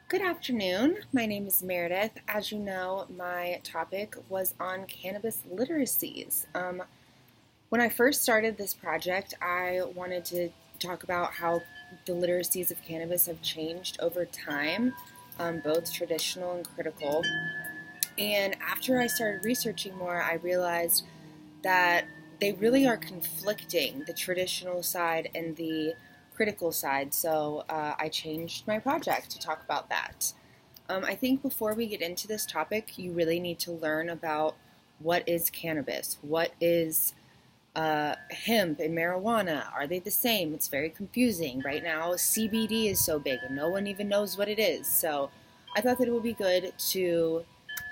Good afternoon. My name is Meredith. As you know, my topic was on cannabis literacies. When I first started this project, I wanted to talk about how the literacies of cannabis have changed over time, both traditional and critical. And after I started researching more, I realized that they really are conflicting, the traditional side and the critical side. So I changed my project to talk about that. I think before we get into this topic, you really need to learn about what is cannabis, what is hemp and marijuana. Are they the same? It's very confusing. Right now, CBD is so big and no one even knows what it is. So I thought that it would be good to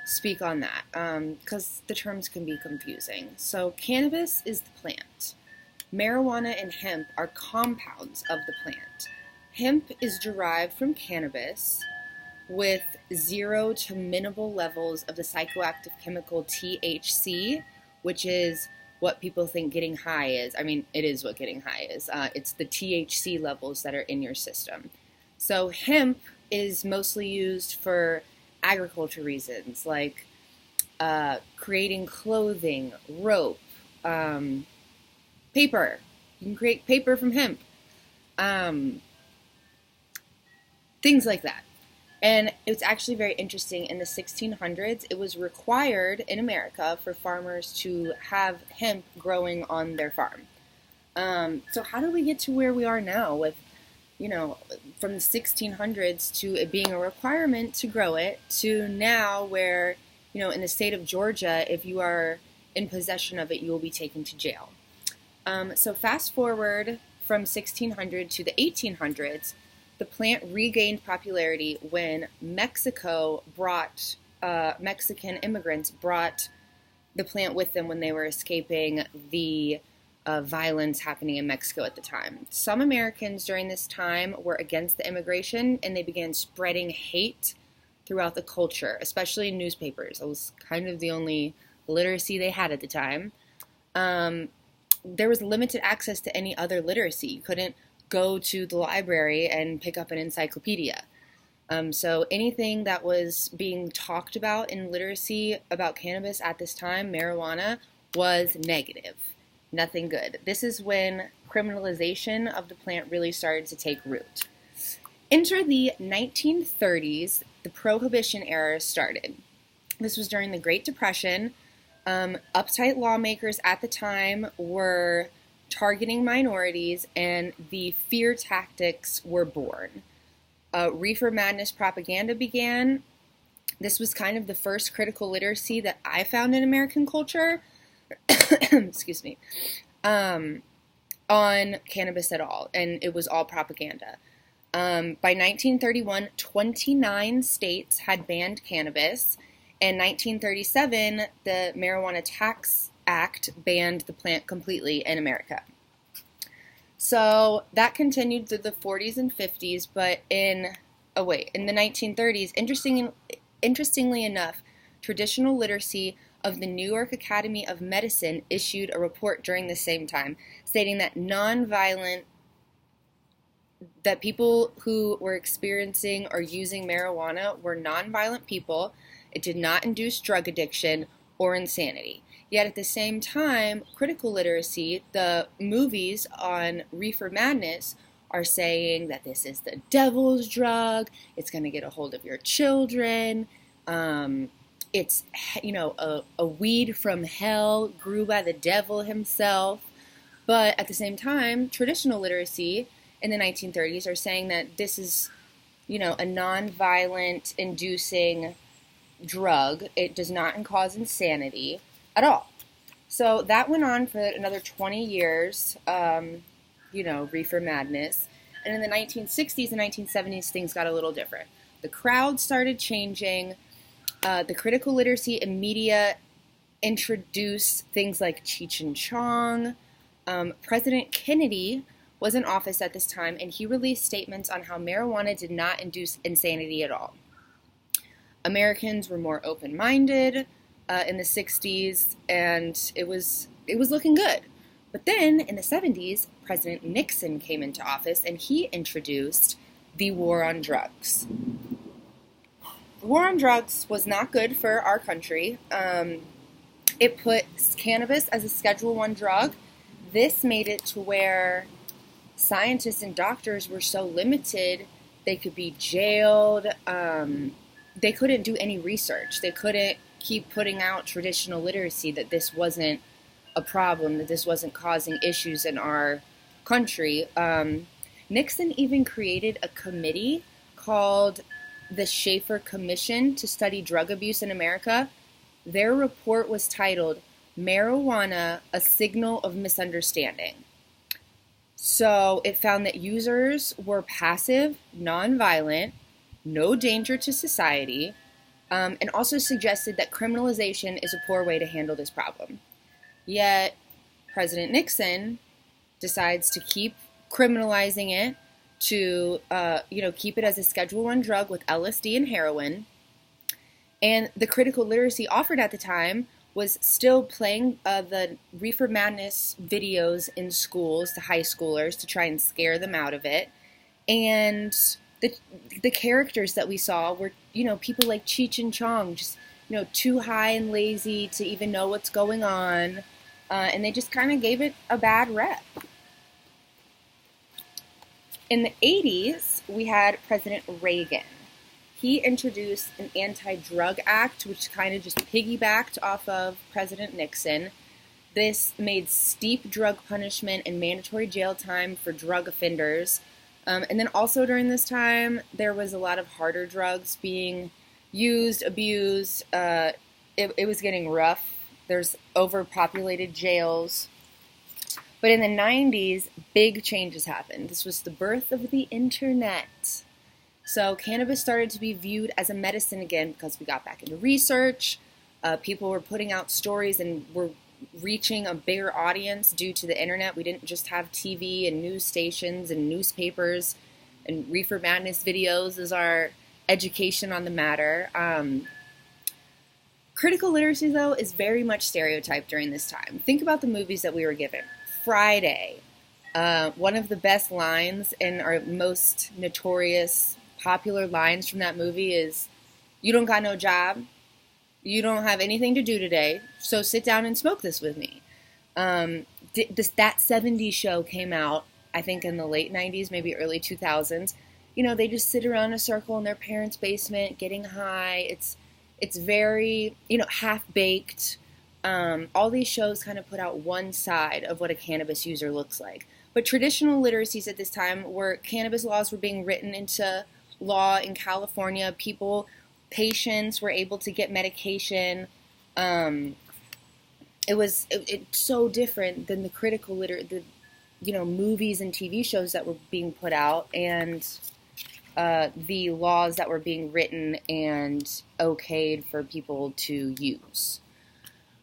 speak on that because the terms can be confusing. So cannabis is the plant. Marijuana and hemp are compounds of the plant. Hemp is derived from cannabis with 0 to minimal levels of the psychoactive chemical THC, which is what people think getting high is. I mean, it is what getting high is. It's the THC levels that are in your system. So hemp is mostly used for agriculture reasons, like creating clothing, rope, paper. You can create paper from hemp. Things like that. And it's actually very interesting. In the 1600s, it was required in America for farmers to have hemp growing on their farm. So how do we get to where we are now with, from the 1600s to it being a requirement to grow it to now where, in the state of Georgia, if you are in possession of it, you will be taken to jail. So fast forward from 1600 to the 1800s, the plant regained popularity when Mexican immigrants brought the plant with them when they were escaping the violence happening in Mexico at the time. Some Americans during this time were against the immigration, and they began spreading hate throughout the culture, especially in newspapers. It was kind of the only literacy they had at the time. There was limited access to any other literacy. You couldn't go to the library and pick up an encyclopedia. So anything that was being talked about in literacy about cannabis at this time, marijuana, was negative. Nothing good. This is when criminalization of the plant really started to take root. Enter the 1930s, the Prohibition era started. This was during the Great Depression. Uptight lawmakers at the time were targeting minorities, and the fear tactics were born. Reefer madness propaganda began. This was kind of the first critical literacy that I found in American culture, excuse me, on cannabis at all, and it was all propaganda. By 1931, 29 states had banned cannabis. In 1937, the Marijuana Tax Act banned the plant completely in America. So that continued through the 40s and 50s, but in the 1930s, interestingly enough, traditional literacy of the New York Academy of Medicine issued a report during the same time stating that that people who were experiencing or using marijuana were nonviolent people. It did not induce drug addiction or insanity. Yet at the same time, critical literacy, the movies on reefer madness are saying that this is the devil's drug, it's going to get a hold of your children, it's, a weed from hell, grew by the devil himself. But at the same time, traditional literacy in the 1930s are saying that this is, a nonviolent inducing drug. It does not cause insanity at all. So that went on for another 20 years, reefer madness. And in the 1960s and 1970s, things got a little different. The crowd started changing. The critical literacy and media introduced things like Cheech and Chong. President Kennedy was in office at this time, and he released statements on how marijuana did not induce insanity at all. Americans were more open-minded in the 60s, and it was looking good. But then in the 70s, President Nixon came into office, and he introduced the war on drugs. war on drugs was not good for our country. It put cannabis as a Schedule I drug. This made it to where scientists and doctors were so limited, they could be jailed. They couldn't do any research. They couldn't keep putting out traditional literacy that this wasn't a problem, that this wasn't causing issues in our country. Nixon even created a committee called the Schaefer Commission to study drug abuse in America. Their report was titled Marijuana, a Signal of Misunderstanding. So it found that users were passive, nonviolent, no danger to society, and also suggested that criminalization is a poor way to handle this problem. Yet President Nixon decides to keep criminalizing it, to keep it as a Schedule I drug with LSD and heroin. And the critical literacy offered at the time was still playing the Reefer Madness videos in schools to high schoolers to try and scare them out of it. And the characters that we saw were, people like Cheech and Chong, just, too high and lazy to even know what's going on. And they just kind of gave it a bad rep. In the 80s, we had President Reagan. He introduced an anti-drug act, which kind of just piggybacked off of President Nixon. This made steep drug punishment and mandatory jail time for drug offenders. And then also during this time, there was a lot of harder drugs being used, abused. It was getting rough. There's overpopulated jails. But in the 90s, big changes happened. This was the birth of the internet. So cannabis started to be viewed as a medicine again because we got back into research. People were putting out stories and were reaching a bigger audience due to the internet. We didn't just have TV and news stations and newspapers and Reefer Madness videos as our education on the matter. Critical literacy, though, is very much stereotyped during this time. Think about the movies that we were given. Friday. One of the best lines and our most notorious popular lines from that movie is, "You don't got no job. You don't have anything to do today, so sit down and smoke this with me." That 70s show came out, I think, in the late 90s, maybe early 2000s. They just sit around in a circle in their parents' basement getting high. It's very, half-baked. All these shows kind of put out one side of what a cannabis user looks like. But traditional literacies at this time were cannabis laws were being written into law in California. Patients were able to get medication. It's so different than the critical movies and TV shows that were being put out and the laws that were being written and okayed for people to use.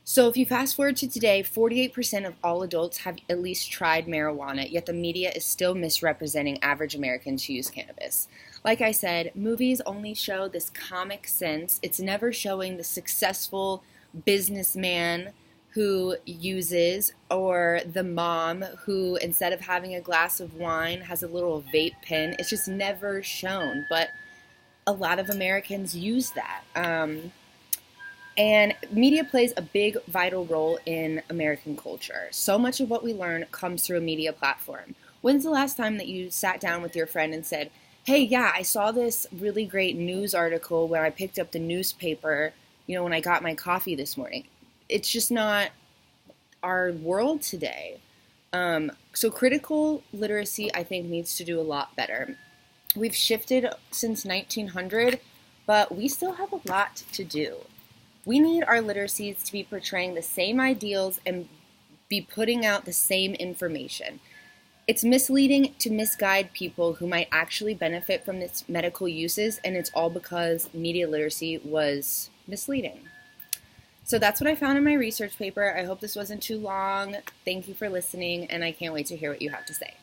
So if you fast forward to today, 48% of all adults have at least tried marijuana, yet the media is still misrepresenting average Americans who use cannabis. Like I said, movies only show this comic sense. It's never showing the successful businessman who uses, or the mom who, instead of having a glass of wine, has a little vape pen. It's just never shown, but a lot of Americans use that. And media plays a big, vital role in American culture. So much of what we learn comes through a media platform. When's the last time that you sat down with your friend and said, "Hey, yeah, I saw this really great news article where I picked up the newspaper, when I got my coffee this morning"? It's just not our world today. So critical literacy, I think, needs to do a lot better. We've shifted since 1900, but we still have a lot to do. We need our literacies to be portraying the same ideals and be putting out the same information. It's misleading to misguide people who might actually benefit from its medical uses, and it's all because media literacy was misleading. So that's what I found in my research paper. I hope this wasn't too long. Thank you for listening, and I can't wait to hear what you have to say.